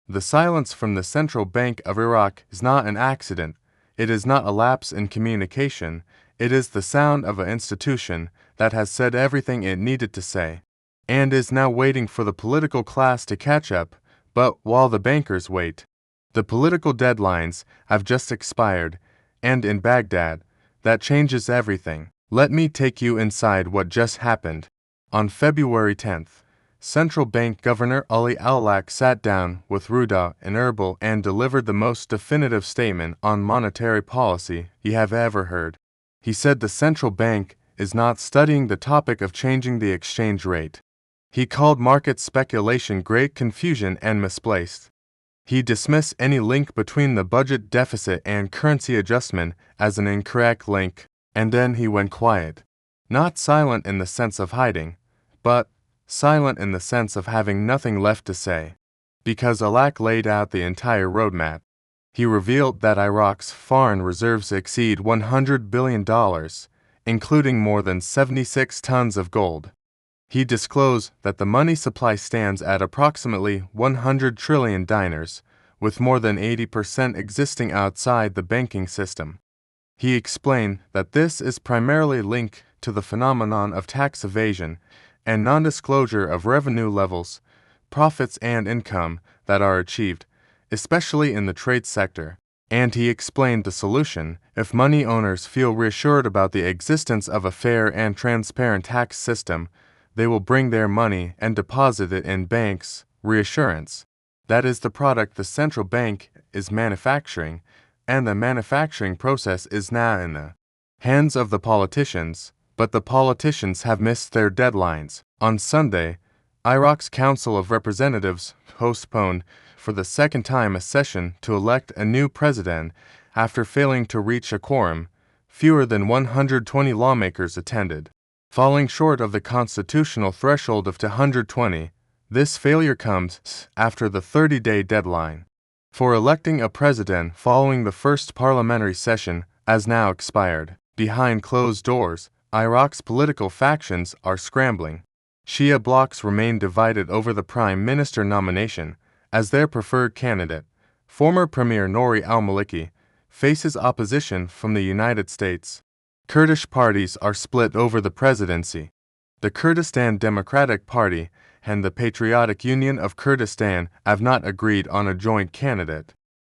The silence from the Central Bank of Iraq is not an accident. It is not a lapse in communication. It is the sound of an institution that has said everything it needed to say, and is now waiting for the political class to catch up. But while the bankers wait, the political deadlines have just expired, and in Baghdad, that changes everything. Let me take you inside what just happened. On February 10th, Central Bank Governor Ali Alaq sat down with Ruda and Erbil and delivered the most definitive statement on monetary policy you have ever heard. He said the central bank is not studying the topic of changing the exchange rate. He called market speculation great confusion and misplaced. He dismissed any link between the budget deficit and currency adjustment as an incorrect link, and then he went quiet. Not silent in the sense of hiding, but silent in the sense of having nothing left to say. Because Alaq laid out the entire roadmap. He revealed that Iraq's foreign reserves exceed $100 billion, including more than 76 tons of gold. He disclosed that the money supply stands at approximately 100 trillion dinars, with more than 80% existing outside the banking system. He explained that this is primarily linked to the phenomenon of tax evasion and non-disclosure of revenue levels, profits and income that are achieved, especially in the trade sector. And he explained the solution: if money owners feel reassured about the existence of a fair and transparent tax system, they will bring their money and deposit it in banks. Reassurance. That is the product the central bank is manufacturing, and the manufacturing process is now in the hands of the politicians. But the politicians have missed their deadlines. On Sunday, Iraq's Council of Representatives postponed for the second time a session to elect a new president after failing to reach a quorum. Fewer than 120 lawmakers attended, falling short of the constitutional threshold of 220. This failure comes after the 30-day deadline for electing a president following the first parliamentary session has now expired. Behind closed doors, Iraq's political factions are scrambling. Shia blocs remain divided over the prime minister nomination, as their preferred candidate, former Premier Nouri al-Maliki, faces opposition from the United States. Kurdish parties are split over the presidency. The Kurdistan Democratic Party and the Patriotic Union of Kurdistan have not agreed on a joint candidate.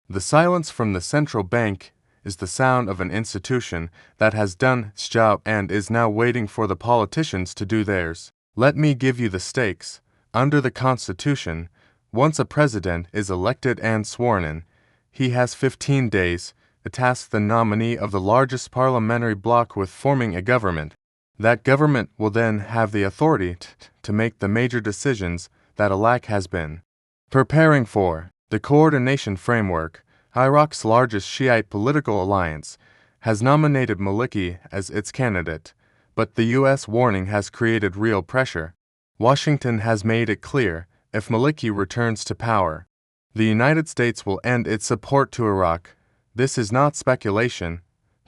The silence from the central bank is the sound of an institution that has done its job and is now waiting for the politicians to do theirs. Let me give you the stakes. Under the Constitution, once a president is elected and sworn in, he has 15 days to task the nominee of the largest parliamentary bloc with forming a government. That government will then have the authority to make the major decisions that Alaq has been preparing for. The coordination framework, Iraq's largest Shiite political alliance, has nominated Maliki as its candidate, but the U.S. warning has created real pressure. Washington has made it clear, if Maliki returns to power, the United States will end its support to Iraq. This is not speculation.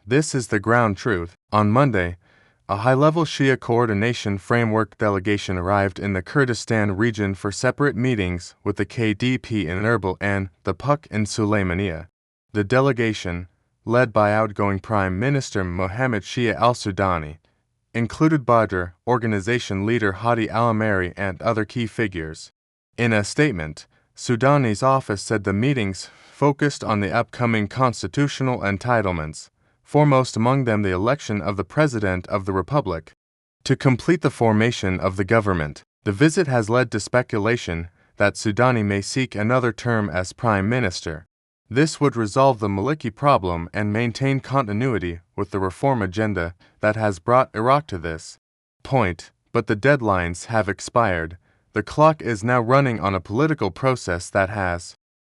This is the ground truth. On Monday, a high-level Shia coordination framework delegation arrived in the Kurdistan region for separate meetings with the KDP in Erbil and the PUK in Sulaymaniyah. The delegation, led by outgoing Prime Minister Mohammed Shia al-Sudani, included Badr organization leader Hadi al-Ameri and other key figures. In a statement, Sudani's office said the meetings focused on the upcoming constitutional entitlements, foremost among them the election of the President of the Republic. To complete the formation of the government, the visit has led to speculation that Sudani may seek another term as Prime Minister. This would resolve the Maliki problem and maintain continuity with the reform agenda that has brought Iraq to this point. But the deadlines have expired. The clock is now running on a political process that has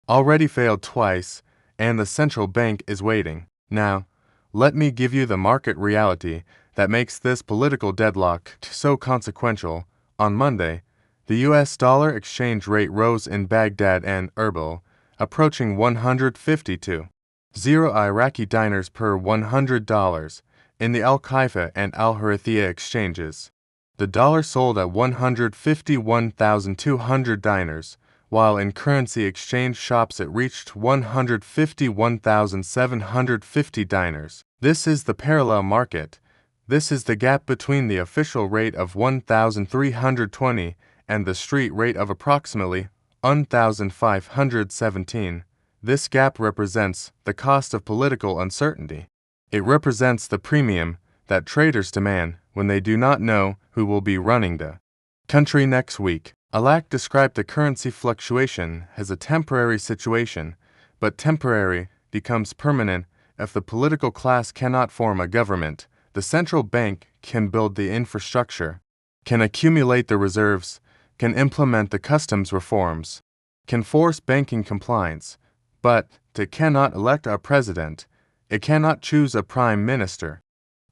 already failed twice, and the central bank is waiting. Now, let me give you the market reality that makes this political deadlock so consequential. On Monday, the U.S. dollar exchange rate rose in Baghdad and Erbil, approaching 152.0 Iraqi dinars per $100 in the Al-Khaifa and Al-Harithiyah exchanges. The dollar sold at 151,200 dinars, while in currency exchange shops it reached 151,750 dinars. This is the parallel market. This is the gap between the official rate of 1,320 and the street rate of approximately 1,517. This gap represents the cost of political uncertainty. It represents the premium that traders demand when they do not know who will be running the country next week. Alaq described the currency fluctuation as a temporary situation, but temporary becomes permanent if the political class cannot form a government. The central bank can build the infrastructure, can accumulate the reserves, can implement the customs reforms, can force banking compliance, but it cannot elect a president. It cannot choose a prime minister.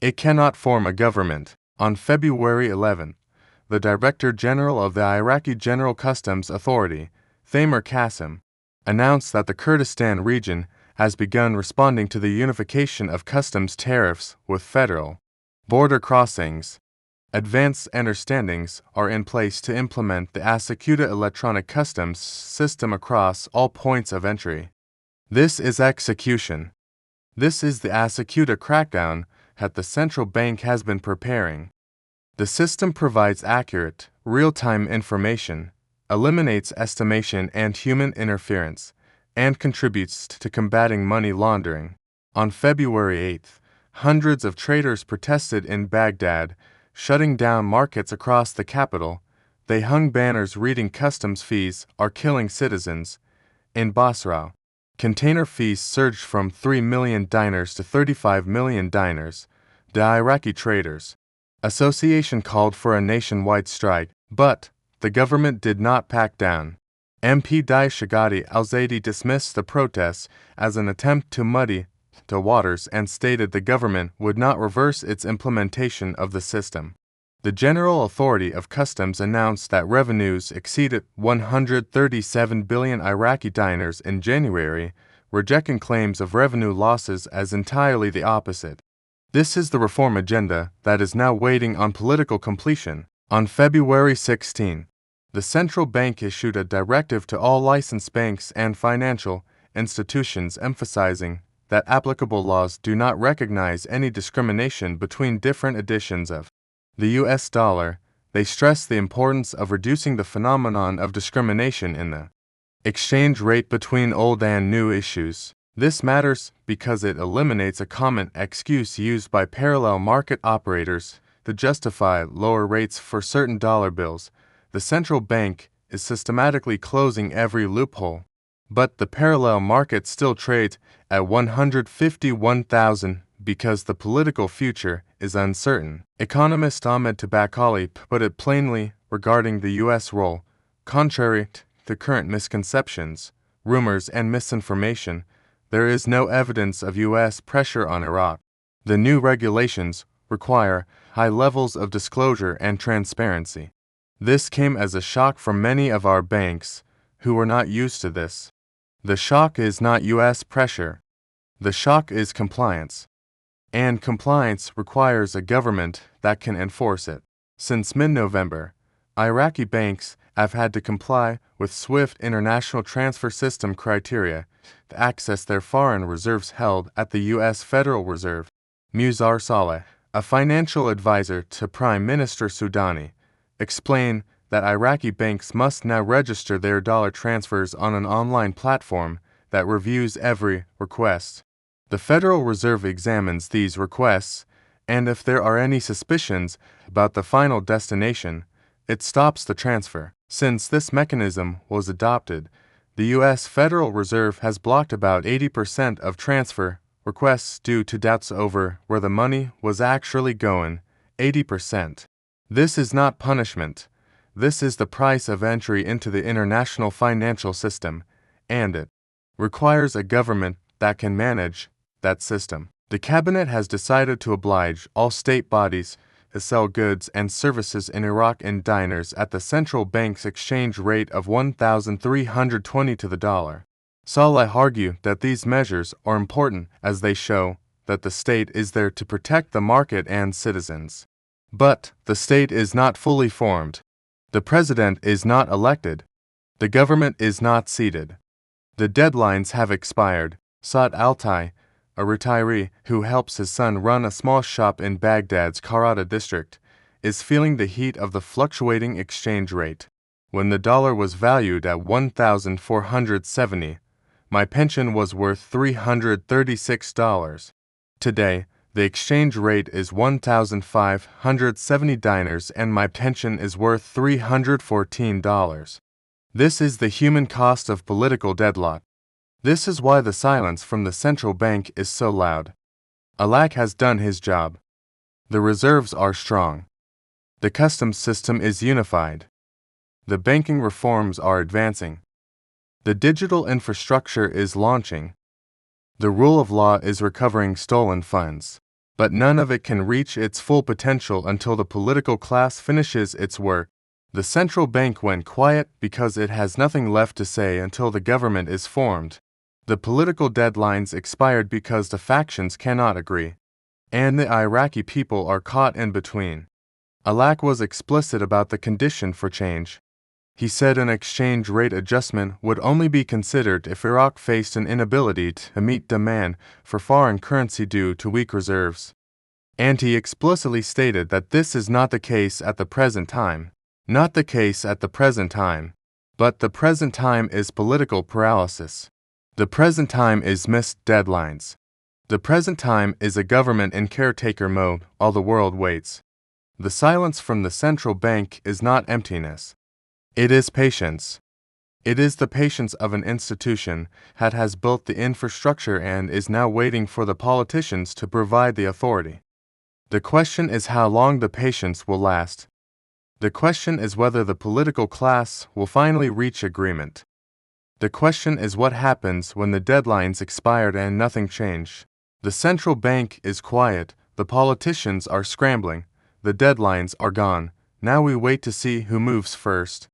It cannot form a government. On February 11, the Director General of the Iraqi General Customs Authority, Thamer Qasim, announced that the Kurdistan region has begun responding to the unification of customs tariffs with federal border crossings. Advanced understandings are in place to implement the ASYCUDA electronic customs system across all points of entry. This is execution. This is the ASYCUDA crackdown that the central bank has been preparing. The system provides accurate, real-time information, eliminates estimation and human interference, and contributes to combating money laundering. On February 8, hundreds of traders protested in Baghdad, shutting down markets across the capital. They hung banners reading "Customs fees are killing citizens." In Basra, container fees surged from 3 million dinars to 35 million dinars. The Iraqi Traders Association called for a nationwide strike, but the government did not back down. MP Shagadi al-Zaidi dismissed the protests as an attempt to muddy the waters and stated the government would not reverse its implementation of the system. The General Authority of Customs announced that revenues exceeded 137 billion Iraqi dinars in January, rejecting claims of revenue losses as entirely the opposite. This is the reform agenda that is now waiting on political completion. On February 16, the central bank issued a directive to all licensed banks and financial institutions emphasizing that applicable laws do not recognize any discrimination between different editions of the US dollar. They stress the importance of reducing the phenomenon of discrimination in the exchange rate between old and new issues. This matters because it eliminates a common excuse used by parallel market operators to justify lower rates for certain dollar bills. The central bank is systematically closing every loophole, but the parallel market still trades at 151,000 because the political future is uncertain. Economist Ahmed Tabakali put it plainly regarding the U.S. role. Contrary to current misconceptions, rumors, and misinformation, there is no evidence of U.S. pressure on Iraq. The new regulations require high levels of disclosure and transparency. This came as a shock for many of our banks, who were not used to this. The shock is not U.S. pressure. The shock is compliance. And compliance requires a government that can enforce it. Since mid-November, Iraqi banks have had to comply with SWIFT international transfer system criteria to access their foreign reserves held at the U.S. Federal Reserve. Muzar Saleh, a financial advisor to Prime Minister Sudani, explained that Iraqi banks must now register their dollar transfers on an online platform that reviews every request. The Federal Reserve examines these requests, and if there are any suspicions about the final destination, it stops the transfer. Since this mechanism was adopted, the U.S. Federal Reserve has blocked about 80% of transfer requests due to doubts over where the money was actually going. 80%. This is not punishment. This is the price of entry into the international financial system, and it requires a government that can manage that system. The cabinet has decided to oblige all state bodies to sell goods and services in Iraq in dinars at the central bank's exchange rate of 1,320 to the dollar. Saleh argued that these measures are important as they show that the state is there to protect the market and citizens. But the state is not fully formed. The president is not elected. The government is not seated. The deadlines have expired. Saad Altai, a retiree who helps his son run a small shop in Baghdad's Karada district, is feeling the heat of the fluctuating exchange rate. When the dollar was valued at 1,470, my pension was worth $336. Today, the exchange rate is 1,570 dinars and my pension is worth $314. This is the human cost of political deadlock. This is why the silence from the central bank is so loud. Alaq has done his job. The reserves are strong. The customs system is unified. The banking reforms are advancing. The digital infrastructure is launching. The rule of law is recovering stolen funds. But none of it can reach its full potential until the political class finishes its work. The central bank went quiet because it has nothing left to say until the government is formed. The political deadlines expired because the factions cannot agree. And the Iraqi people are caught in between. Alaq was explicit about the condition for change. He said an exchange rate adjustment would only be considered if Iraq faced an inability to meet demand for foreign currency due to weak reserves. And he explicitly stated that this is not the case at the present time. Not the case at the present time. But the present time is political paralysis. The present time is missed deadlines. The present time is a government in caretaker mode while the world waits. The silence from the central bank is not emptiness. It is patience. It is the patience of an institution that has built the infrastructure and is now waiting for the politicians to provide the authority. The question is how long the patience will last. The question is whether the political class will finally reach agreement. The question is what happens when the deadlines expired and nothing changed. The central bank is quiet, the politicians are scrambling, the deadlines are gone. Now we wait to see who moves first.